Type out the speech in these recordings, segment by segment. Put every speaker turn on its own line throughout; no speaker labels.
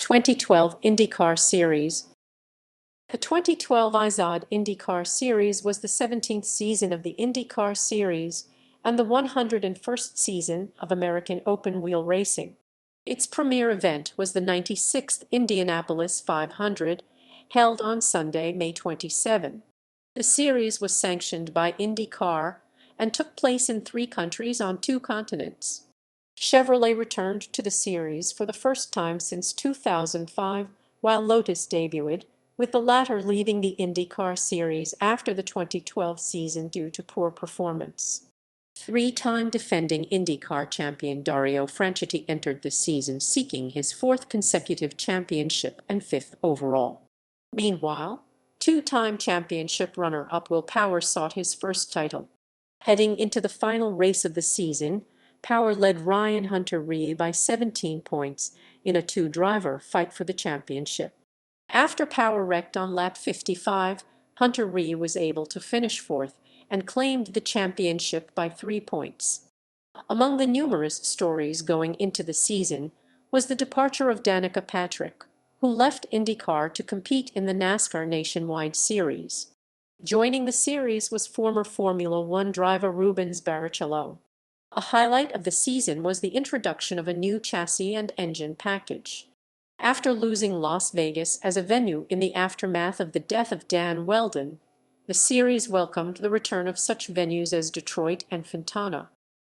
2012 IndyCar Series. The 2012 IZOD IndyCar Series was the 17th season of the IndyCar Series and the 101st season of American open-wheel racing. Its premier event was the 96th Indianapolis 500, held on Sunday, May 27. The series was sanctioned by IndyCar and took place in 3 countries on 2 continents. Chevrolet returned to the series for the first time since 2005, while Lotus debuted, with the latter leaving the IndyCar Series after the 2012 season due to poor performance. 3-time defending IndyCar champion Dario Franchitti entered the season seeking his 4th consecutive championship and 5th overall. Meanwhile, 2-time championship runner-up Will Power sought his first title. Heading into the final race of the season, Power led Ryan Hunter-Reay by 17 points in a 2-driver fight for the championship. After Power wrecked on lap 55, Hunter-Reay was able to finish 4th and claimed the championship by 3 points. Among the numerous stories going into the season was the departure of Danica Patrick, who left IndyCar to compete in the NASCAR Nationwide Series. Joining the series was former Formula One driver Rubens Barrichello. A highlight of the season was the introduction of a new chassis and engine package. After losing Las Vegas as a venue in the aftermath of the death of Dan Wheldon, the series welcomed the return of such venues as Detroit and Fontana.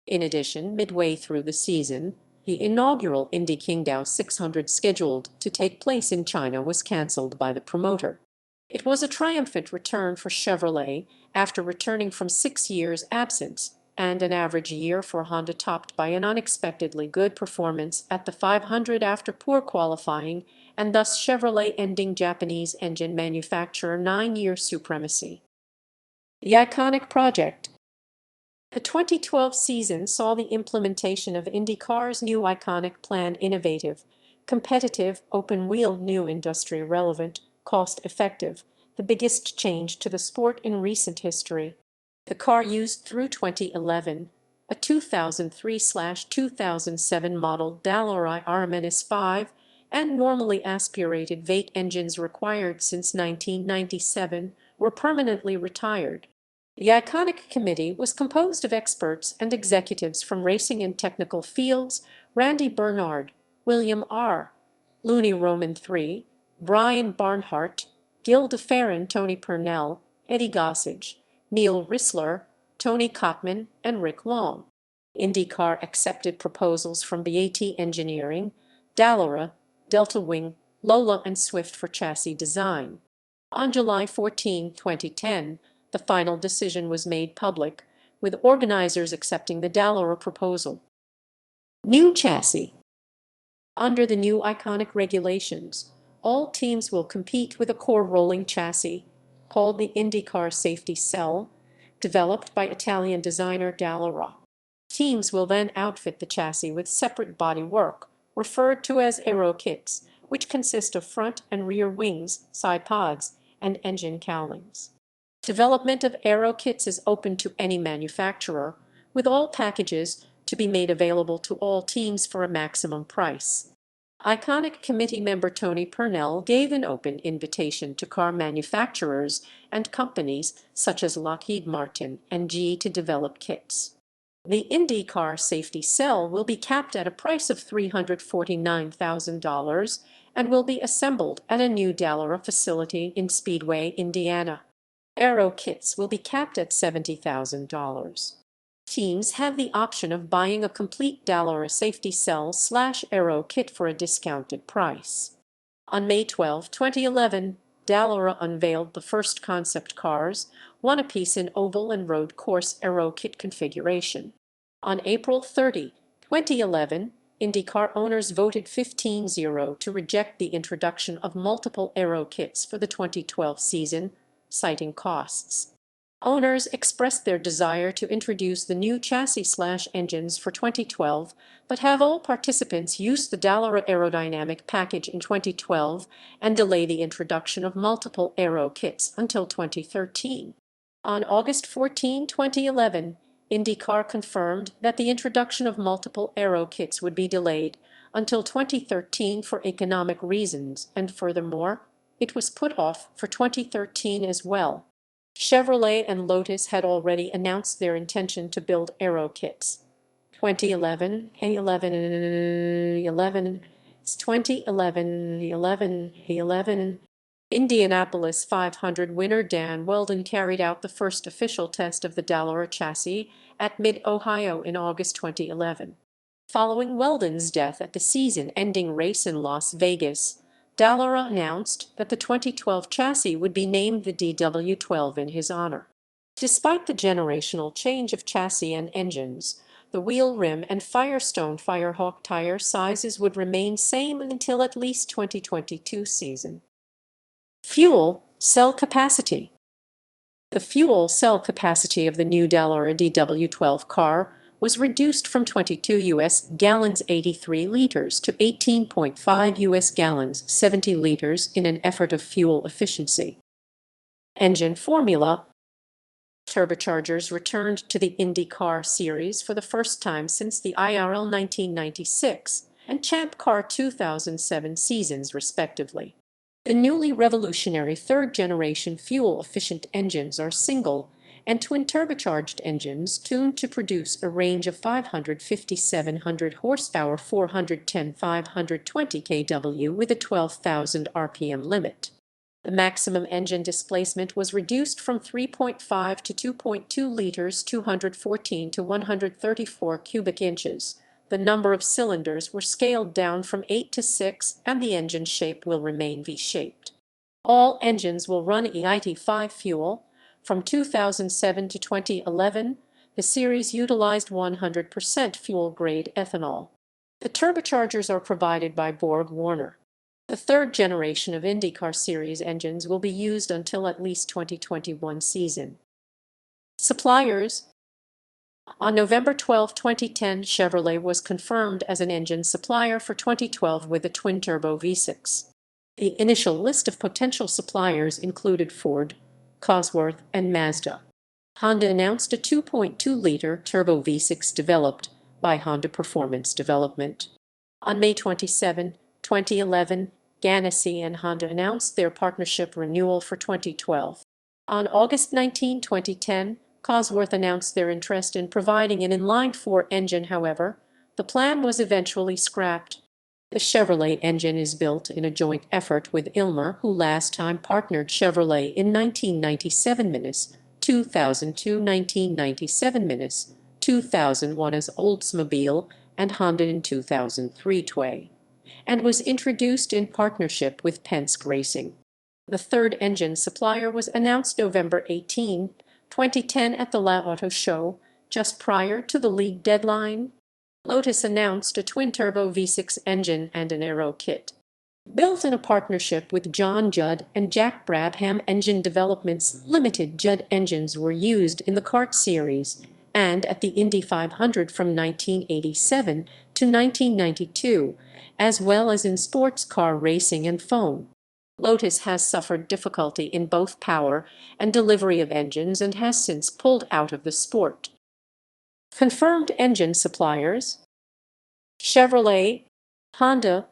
In addition, midway through the season, the inaugural Indy Qingdao 600 scheduled to take place in China was cancelled by the promoter. It was a triumphant return for Chevrolet after returning from 6 years' absence, and an average year for Honda topped by an unexpectedly good performance at the 500 after poor qualifying, and thus Chevrolet ending Japanese engine manufacturer 9-year supremacy. The iconic project. The 2012 season saw the implementation of IndyCar's new iconic plan: innovative, competitive, open-wheel, new, industry-relevant, cost-effective, the biggest change to the sport in recent history. The car used through 2011 a 2003/2007 model Dallara RMNS5 and normally aspirated V8 engines required since 1997 were permanently retired. The iconic committee was composed of experts and executives from racing and technical fields: Randy Bernard, William R. Looney Roman III, Brian Barnhart, Gil DeFerrin, Tony Purnell, Eddie Gossage, Neil Rissler, Tony Kottman, and Rick Long. IndyCar accepted proposals from BAT Engineering, Dallara, Delta Wing, Lola, and Swift for chassis design. On July 14, 2010, the final decision was made public, with organizers accepting the Dallara proposal. New chassis. Under the new iconic regulations, all teams will compete with a core rolling chassis, called the IndyCar Safety Cell, developed by Italian designer Dallara. Teams will then outfit the chassis with separate bodywork, referred to as aero kits, which consist of front and rear wings, side pods, and engine cowlings. Development of aero kits is open to any manufacturer, with all packages to be made available to all teams for a maximum price. Iconic committee member Tony Purnell gave an open invitation to car manufacturers and companies such as Lockheed Martin and GE to develop kits. The IndyCar Safety Cell will be capped at a price of $349,000 and will be assembled at a new Dallara facility in Speedway, Indiana. Aero kits will be capped at $70,000. Teams have the option of buying a complete Dallara Safety Cell/Aero kit for a discounted price. On May 12, 2011, Dallara unveiled the first concept cars, one apiece in oval and road course aero kit configuration. On April 30, 2011, IndyCar owners voted 15-0 to reject the introduction of multiple aero kits for the 2012 season, citing costs. Owners expressed their desire to introduce the new chassis/engines for 2012, but have all participants use the Dallara aerodynamic package in 2012 and delay the introduction of multiple aero kits until 2013. On August 14, 2011, IndyCar confirmed that the introduction of multiple aero kits would be delayed until 2013 for economic reasons, and furthermore, it was put off for 2013 as well. Chevrolet and Lotus had already announced their intention to build aero kits. 2011, 11, 11, it's 2011, 11, 11. Indianapolis 500 winner Dan Weldon carried out the first official test of the Dallara chassis at Mid-Ohio in August 2011. Following Weldon's death at the season-ending race in Las Vegas, Dallara announced that the 2012 chassis would be named the DW12 in his honor. Despite the generational change of chassis and engines, the wheel rim and Firestone Firehawk tire sizes would remain same until at least 2022 season. Fuel cell capacity. The fuel cell capacity of the new Dallara DW12 car was reduced from 22 U.S. gallons 83 liters to 18.5 U.S. gallons 70 liters in an effort of fuel efficiency. Engine formula. Turbochargers returned to the IndyCar Series for the first time since the IRL 1996 and Champ Car 2007 seasons respectively. The newly revolutionary third-generation fuel-efficient engines are single and twin turbocharged engines tuned to produce a range of 550-700 horsepower, 410-520 kW with a 12,000 RPM limit. The maximum engine displacement was reduced from 3.5 to 2.2 liters, 214 to 134 cubic inches. The number of cylinders were scaled down from 8 to 6, and the engine shape will remain V-shaped. All engines will run EIT5 fuel. From 2007 to 2011, the series utilized 100% fuel-grade ethanol. The turbochargers are provided by Borg Warner. The third generation of IndyCar Series engines will be used until at least 2021 season. Suppliers. On November 12, 2010, Chevrolet was confirmed as an engine supplier for 2012 with a twin-turbo V6. The initial list of potential suppliers included Ford, Cosworth, and Mazda. Honda announced a 2.2-liter turbo V6 developed by Honda Performance Development. On May 27, 2011, Ganassi and Honda announced their partnership renewal for 2012. On August 19, 2010, Cosworth announced their interest in providing an inline-4 engine. However, the plan was eventually scrapped. The Chevrolet engine is built in a joint effort with Ilmer, who last time partnered Chevrolet in 1997-2002, 1997-2001 as Oldsmobile, and Honda in 2003, and was introduced in partnership with Penske Racing. The third engine supplier was announced November 18, 2010 at the La Auto Show, just prior to the league deadline. Lotus announced a twin-turbo V6 engine and an aero kit. Built in a partnership with John Judd and Jack Brabham Engine Developments Limited, Judd engines were used in the kart series and at the Indy 500 from 1987 to 1992, as well as in sports car racing and foam. Lotus has suffered difficulty in both power and delivery of engines and has since pulled out of the sport. Confirmed engine suppliers. Chevrolet, Honda,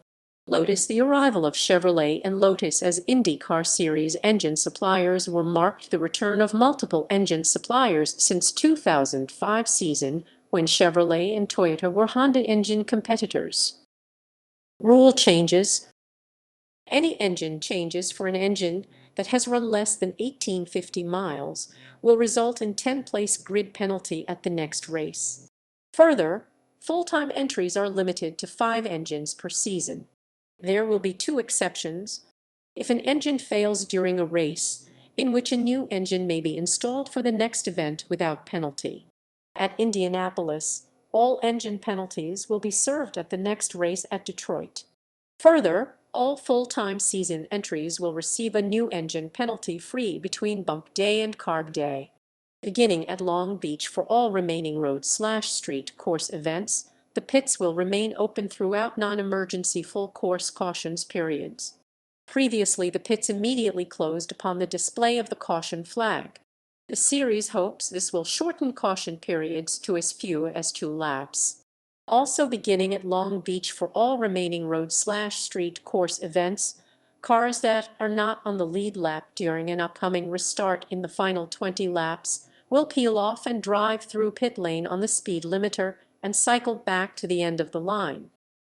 Lotus. The arrival of Chevrolet and Lotus as IndyCar Series engine suppliers marked the return of multiple engine suppliers since 2005 season, when Chevrolet and Toyota were Honda engine competitors. Rule changes. Any engine changes for an engine that has run less than 1850 miles will result in 10-place grid penalty at the next race. Further, full-time entries are limited to 5 engines per season. There will be 2 exceptions. If an engine fails during a race, in which a new engine may be installed for the next event without penalty. At Indianapolis, all engine penalties will be served at the next race at Detroit. Further, all full-time season entries will receive a new engine penalty-free between bump day and carb day. Beginning at Long Beach for all remaining road/street course events, the pits will remain open throughout non-emergency full course cautions periods. Previously, the pits immediately closed upon the display of the caution flag. The series hopes this will shorten caution periods to as few as 2 laps. Also beginning at Long Beach for all remaining road/street course events, cars that are not on the lead lap during an upcoming restart in the final 20 laps will peel off and drive through pit lane on the speed limiter and cycle back to the end of the line.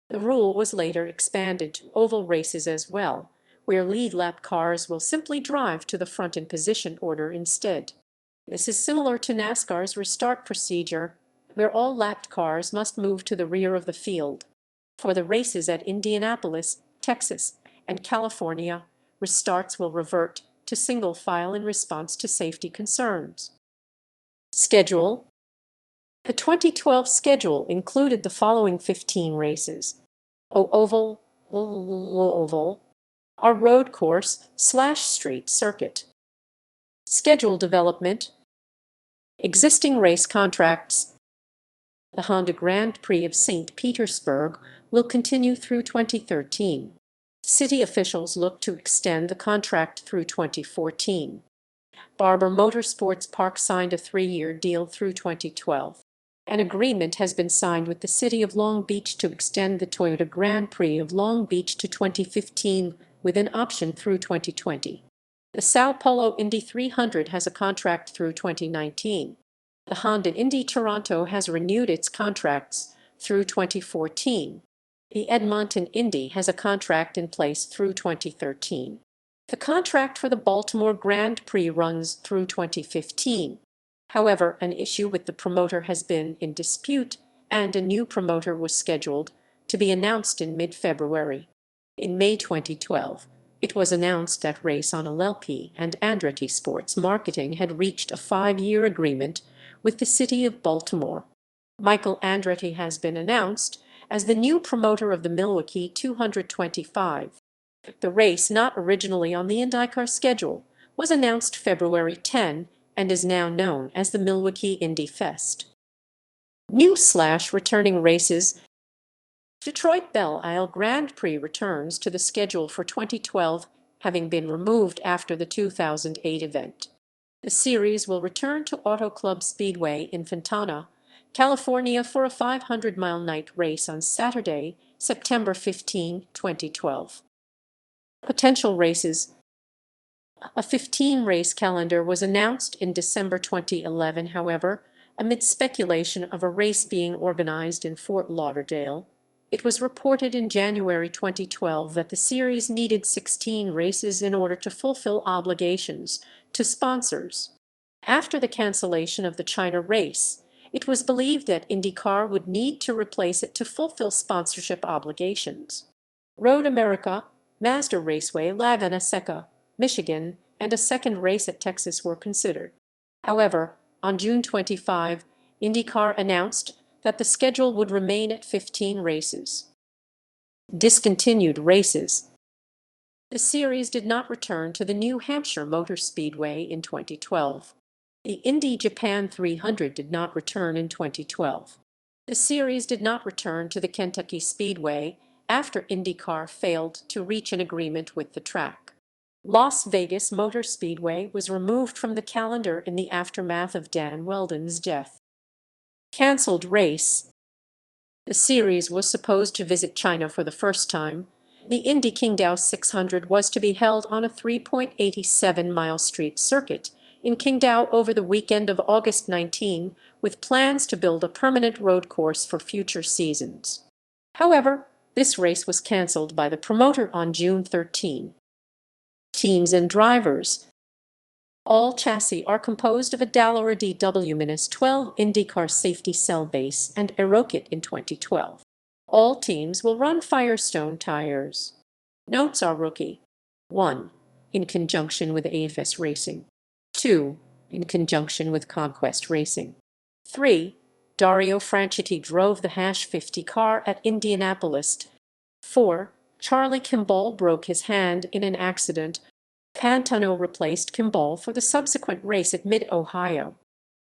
The rule was later expanded to oval races as well, where lead lap cars will simply drive to the front in position order instead. This is similar to NASCAR's restart procedure, where all lapped cars must move to the rear of the field. For the races at Indianapolis, Texas, and California, restarts will revert to single file in response to safety concerns. Schedule. The 2012 schedule included the following 15 races: Oval, our road course/street circuit. Schedule development. Existing race contracts. The Honda Grand Prix of St. Petersburg will continue through 2013. City officials look to extend the contract through 2014. Barber Motorsports Park signed a 3-year deal through 2012. An agreement has been signed with the City of Long Beach to extend the Toyota Grand Prix of Long Beach to 2015 with an option through 2020. The Sao Paulo Indy 300 has a contract through 2019. The Honda Indy Toronto has renewed its contracts through 2014. The Edmonton Indy has a contract in place through 2013. The contract for the Baltimore Grand Prix runs through 2015. However, an issue with the promoter has been in dispute, and a new promoter was scheduled to be announced in mid-February. In May 2012, it was announced that Race on LLP and Andretti Sports Marketing had reached a 5-year agreement with the City of Baltimore. Michael Andretti has been announced as the new promoter of the Milwaukee 225. The race, not originally on the IndyCar schedule, was announced February 10 and is now known as the Milwaukee Indy Fest. New/returning races. Detroit Belle Isle Grand Prix returns to the schedule for 2012, having been removed after the 2008 event. The series will return to Auto Club Speedway in Fontana, California for a 500-mile night race on Saturday, September 15, 2012. Potential races. A 15-race calendar was announced in December 2011, however, amid speculation of a race being organized in Fort Lauderdale. It was reported in January 2012 that the series needed 16 races in order to fulfill obligations to sponsors. After the cancellation of the China race, it was believed that IndyCar would need to replace it to fulfill sponsorship obligations. Road America, Mazda Raceway Laguna Seca, Michigan, and a second race at Texas were considered. However, on June 25, IndyCar announced that the schedule would remain at 15 races. Discontinued races. The series did not return to the New Hampshire Motor Speedway in 2012. The Indy Japan 300 did not return in 2012. The series did not return to the Kentucky Speedway after IndyCar failed to reach an agreement with the track. Las Vegas Motor Speedway was removed from the calendar in the aftermath of Dan Wheldon's death. Cancelled race. The series was supposed to visit China for the first time. The Indy Qingdao 600 was to be held on a 3.87-mile street circuit in Qingdao over the weekend of August 19, with plans to build a permanent road course for future seasons. However, this race was canceled by the promoter on June 13. Teams and drivers. All chassis are composed of a Dallara DW-12 IndyCar safety cell base and Aerokit in 2012. All teams will run Firestone tires. Notes are rookie. 1. In conjunction with AFS Racing. 2. In conjunction with Conquest Racing. 3. Dario Franchitti drove the #50 car at Indianapolis. 4. Charlie Kimball broke his hand in an accident. Pantano replaced Kimball for the subsequent race at Mid-Ohio.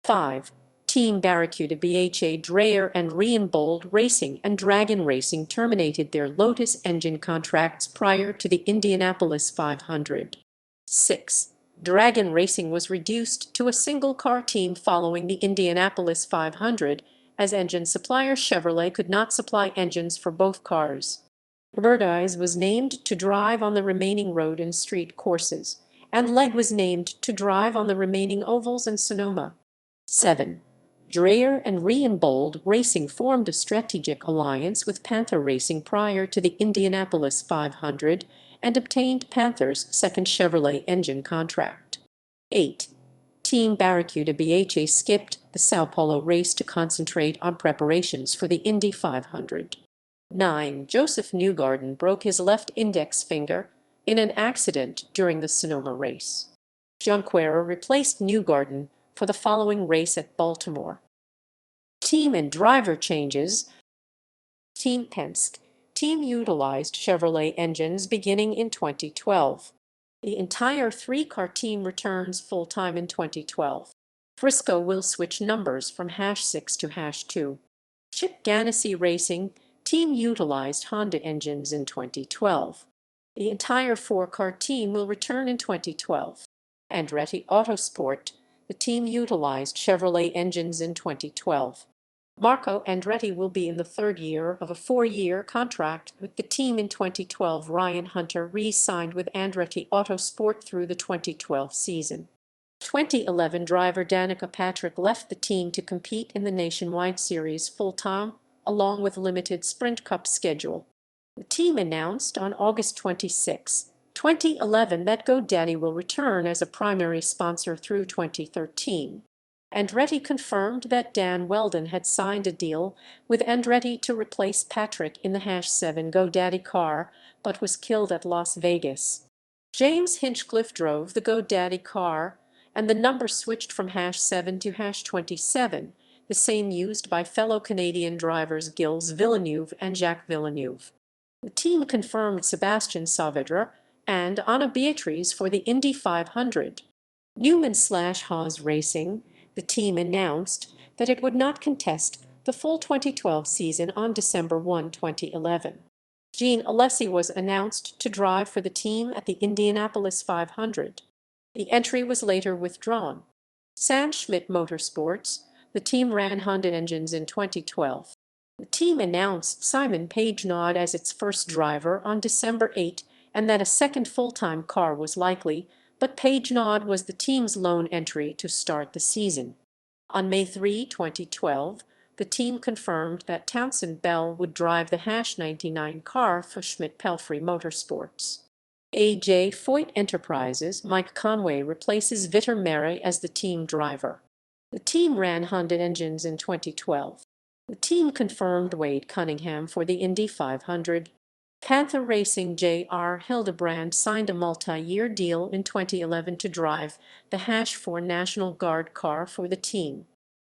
5. Team Barracuda BHA Dreyer and Ryan Bold Racing and Dragon Racing terminated their Lotus engine contracts prior to the Indianapolis 500. 6. Dragon Racing was reduced to a single-car team following the Indianapolis 500 as engine supplier Chevrolet could not supply engines for both cars. Rubens was named to drive on the remaining road and street courses, and Legg was named to drive on the remaining ovals and Sonoma. 7. Dreyer and Ryan Racing formed a strategic alliance with Panther Racing prior to the Indianapolis 500 and obtained Panther's second Chevrolet engine contract. 8. Team Barracuda BHA skipped the Sao Paulo race to concentrate on preparations for the Indy 500. 9. Joseph Newgarden broke his left index finger in an accident during the Sonoma race. Junqueira replaced Newgarden for the following race at Baltimore. Team and driver changes. Team Penske. Team utilized Chevrolet engines beginning in 2012. The entire three-car team returns full-time in 2012. Frisco will switch numbers from #6 to #2. Chip Ganassi Racing team utilized Honda engines in 2012. The entire four-car team will return in 2012. Andretti Autosport, the team utilized Chevrolet engines in 2012. Marco Andretti will be in the third year of a four-year contract with the team in 2012. Ryan Hunter-Reay signed with Andretti Autosport through the 2012 season. 2011 driver Danica Patrick left the team to compete in the Nationwide Series full-time, along with limited Sprint Cup schedule. The team announced on August 26, 2011 that GoDaddy will return as a primary sponsor through 2013. Andretti confirmed that Dan Weldon had signed a deal with Andretti to replace Patrick in the #7 GoDaddy car, but was killed at Las Vegas. James Hinchcliffe drove the GoDaddy car, and the number switched from #7 to #27, the same used by fellow Canadian drivers Gilles Villeneuve and Jacques Villeneuve. The team confirmed Sébastien Saavedra and Anna Beatriz for the Indy 500. Newman/Haas Racing, the team announced that it would not contest the full 2012 season on December 1, 2011. Gene Alesi was announced to drive for the team at the Indianapolis 500. The entry was later withdrawn. Sam Schmidt Motorsports, the team ran Honda engines in 2012. The team announced Simon Pagenaud as its first driver on December 8 and that a second full-time car was likely, but Pagenaud was the team's lone entry to start the season. On May 3, 2012, the team confirmed that Townsend Bell would drive the #99 car for Schmidt-Pelfrey Motorsports. AJ Foyt Enterprises Mike Conway replaces Vitor Meira as the team driver. The team ran Honda engines in 2012. The team confirmed Wade Cunningham for the Indy 500. Panther Racing J.R. Hildebrand signed a multi-year deal in 2011 to drive the #4 National Guard car for the team.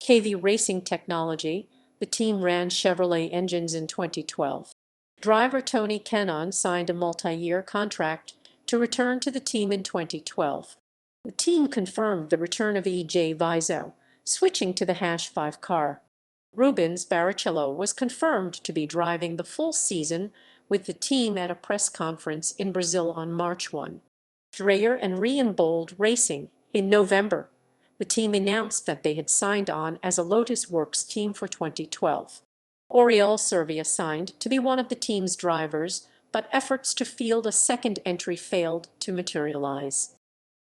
KV Racing Technology, the team ran Chevrolet engines in 2012. Driver Tony Kanaan signed a multi-year contract to return to the team in 2012. The team confirmed the return of E.J. Vizo, switching to the #5 car. Rubens Barrichello was confirmed to be driving the full season with the team at a press conference in Brazil on March 1. Dreyer and Ryan Racing, in November, the team announced that they had signed on as a Lotus Works team for 2012. Oriol Servia signed to be one of the team's drivers, but efforts to field a second entry failed to materialize.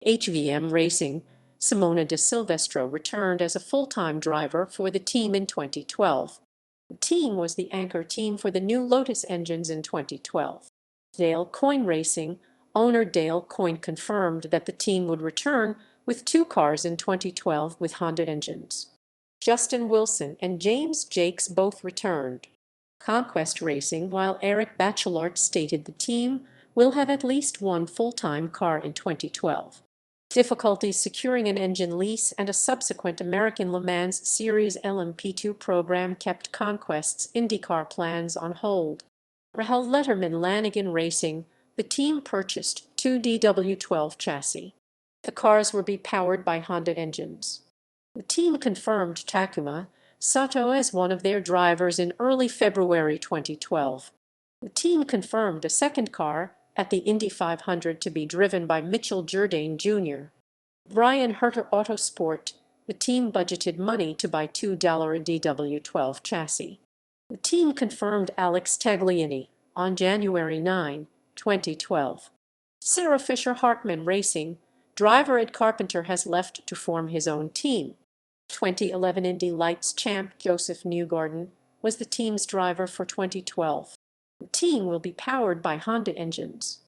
HVM Racing, Simona de Silvestro returned as a full-time driver for the team in 2012. The team was the anchor team for the new Lotus engines in 2012. Dale Coyne Racing, owner Dale Coyne confirmed that the team would return with two cars in 2012 with Honda engines. Justin Wilson and James Jakes both returned. Conquest Racing, while Eric Bachelart stated the team will have at least one full-time car in 2012. Difficulties securing an engine lease and a subsequent American Le Mans Series LMP2 program kept Conquest's IndyCar plans on hold. Rahal Letterman Lanigan Racing, the team purchased two DW12 chassis. The cars would be powered by Honda engines. The team confirmed Takuma Sato as one of their drivers in early February 2012. The team confirmed a second car at the Indy 500 to be driven by Mitchell Jourdain Jr. Ryan Hunter Autosport, the team budgeted money to buy $2 a DW12 chassis. The team confirmed Alex Tagliani on January 9, 2012. Sarah Fisher-Hartman Racing, driver Ed Carpenter has left to form his own team. 2011 Indy Lights champ Joseph Newgarden was the team's driver for 2012. The team will be powered by Honda engines.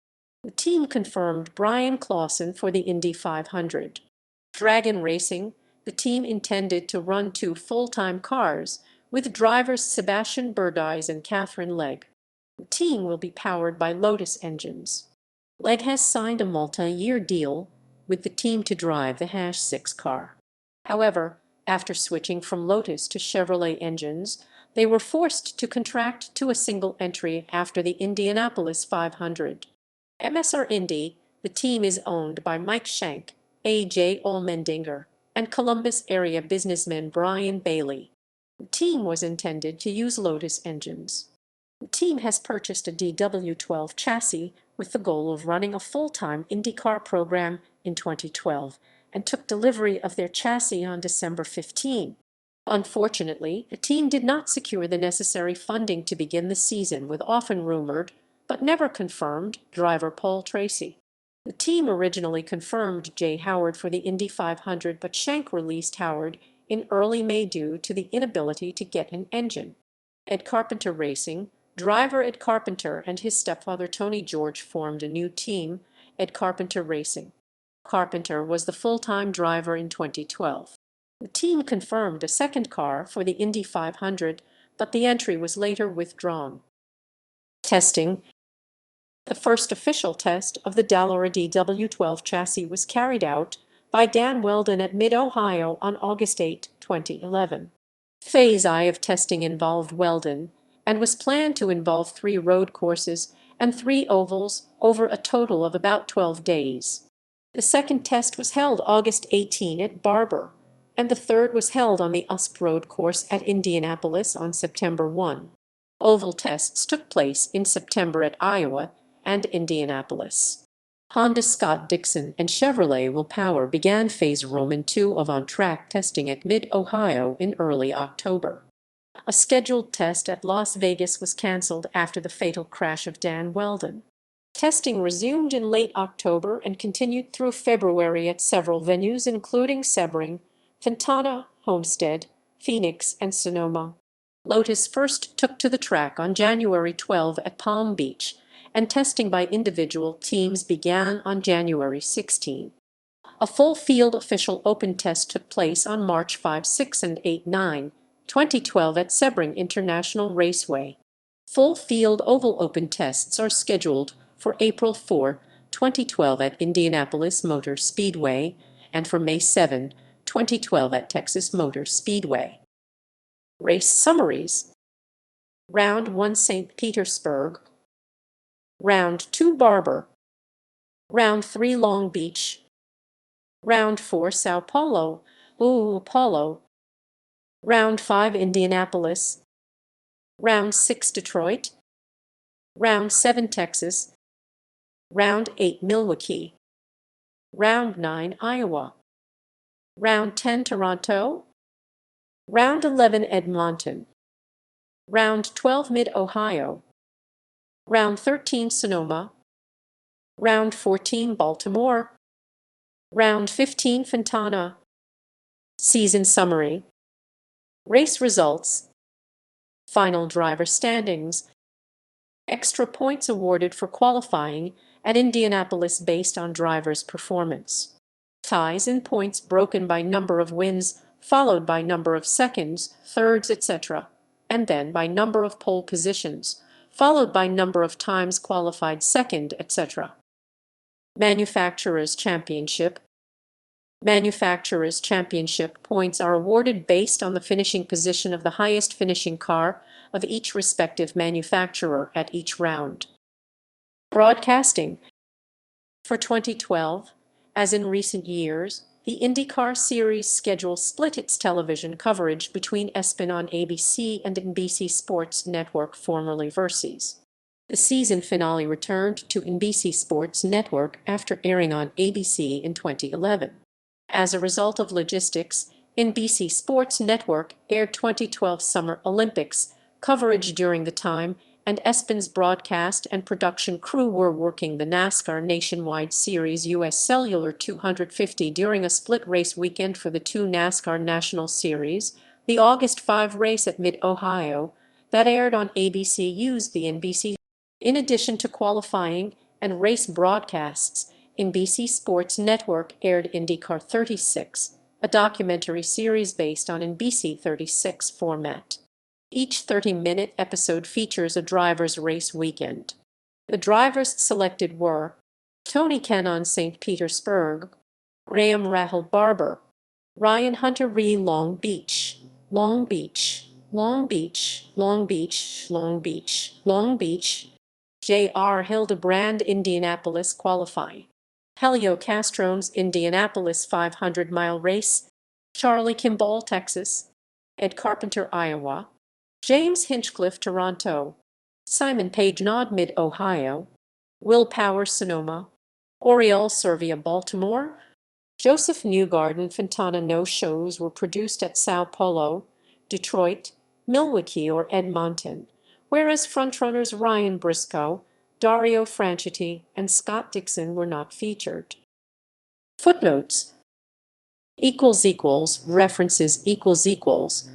The team confirmed Brian Clausen for the Indy 500. Dragon Racing, the team intended to run 2 full-time cars with drivers Sebastian Burdais and Catherine Legge. The team will be powered by Lotus engines. Legge has signed a multi-year deal with the team to drive the #6 car. However, after switching from Lotus to Chevrolet engines, they were forced to contract to a single entry after the Indianapolis 500. MSR Indy, the team is owned by Mike Shank, A.J. Allmendinger, and Columbus area businessman Brian Bailey. The team was intended to use Lotus engines. The team has purchased a DW12 chassis with the goal of running a full-time IndyCar program in 2012 and took delivery of their chassis on December 15. Unfortunately, the team did not secure the necessary funding to begin the season with often rumored, but never confirmed, driver Paul Tracy. The team originally confirmed Jay Howard for the Indy 500, but Shank released Howard in early May due to the inability to get an engine. Ed Carpenter Racing, driver Ed Carpenter and his stepfather Tony George formed a new team, Ed Carpenter Racing. Carpenter was the full-time driver in 2012. The team confirmed a second car for the Indy 500, but the entry was later withdrawn. Testing. The first official test of the Dallara DW12 chassis was carried out by Dan Weldon at Mid-Ohio on August 8, 2011. Phase I of testing involved Weldon and was planned to involve 3 road courses and 3 ovals over a total of about 12 days. The second test was held August 18 at Barber, and the third was held on the USP Road course at Indianapolis on September 1. Oval tests took place in September at Iowa and Indianapolis. Honda Scott Dixon and Chevrolet Will Power began Phase Roman II of on-track testing at Mid-Ohio in early October. A scheduled test at Las Vegas was canceled after the fatal crash of Dan Weldon. Testing resumed in late October and continued through February at several venues including Sebring, Fontana, Homestead, Phoenix, and Sonoma. Lotus first took to the track on January 12 at Palm Beach, and testing by individual teams began on January 16. A full field official open test took place on March 5, 6, and 8, 9, 2012 at Sebring International Raceway. Full field oval open tests are scheduled for April 4, 2012 at Indianapolis Motor Speedway and for May 7, 2012 at Texas Motor Speedway. Race summaries. Round 1 St. Petersburg. Round 2 Barber. Round 3 Long Beach. Round 4 Sao Paulo. Paulo. Round 5 Indianapolis. Round 6 Detroit. Round 7 Texas. Round 8 Milwaukee. Round 9 Iowa. Round 10 Toronto. Round 11 Edmonton. Round 12 Mid-Ohio. Round 13 Sonoma. Round 14 Baltimore. Round 15 Fontana. Season summary. Race results. Final driver standings. Extra points awarded for qualifying at Indianapolis based on drivers' performance. Ties in points broken by number of wins, followed by number of seconds, thirds, etc., and then by number of pole positions, followed by number of times qualified second, etc. Manufacturers' Championship. Manufacturers' Championship points are awarded based on the finishing position of the highest finishing car of each respective manufacturer at each round. Broadcasting. For 2012, as in recent years, the IndyCar Series schedule split its television coverage between ESPN on ABC and NBC Sports Network, formerly Versus. The season finale returned to NBC Sports Network after airing on ABC in 2011. As a result of logistics, NBC Sports Network aired 2012 Summer Olympics coverage during the time, and ESPN's broadcast and production crew were working the NASCAR Nationwide Series US Cellular 250 during a split race weekend for the two NASCAR National Series. The August 5 race at Mid-Ohio that aired on ABC used the NBC. In addition to qualifying and race broadcasts, NBC Sports Network aired IndyCar 36, a documentary series based on NBC 36 format. Each 30-minute episode features a driver's race weekend. The drivers selected were Tony Kanaan St. Petersburg, Graham Rahal Barber, Ryan Hunter-Reay Long Beach, Long Beach, Long Beach, Long Beach, Long Beach, Long Beach, J.R. Hildebrand Indianapolis qualifying, Helio Castrone's Indianapolis 500-mile race, Charlie Kimball Texas, Ed Carpenter Iowa, James Hinchcliffe Toronto, Simon Page Nod Mid-Ohio, Will Power Sonoma, Oriol Servia Baltimore, Joseph Newgarden Fontana. No shows were produced at Sao Paulo, Detroit, Milwaukee, or Edmonton, whereas frontrunners Ryan Briscoe, Dario Franchitti, and Scott Dixon were not featured. Footnotes == references ==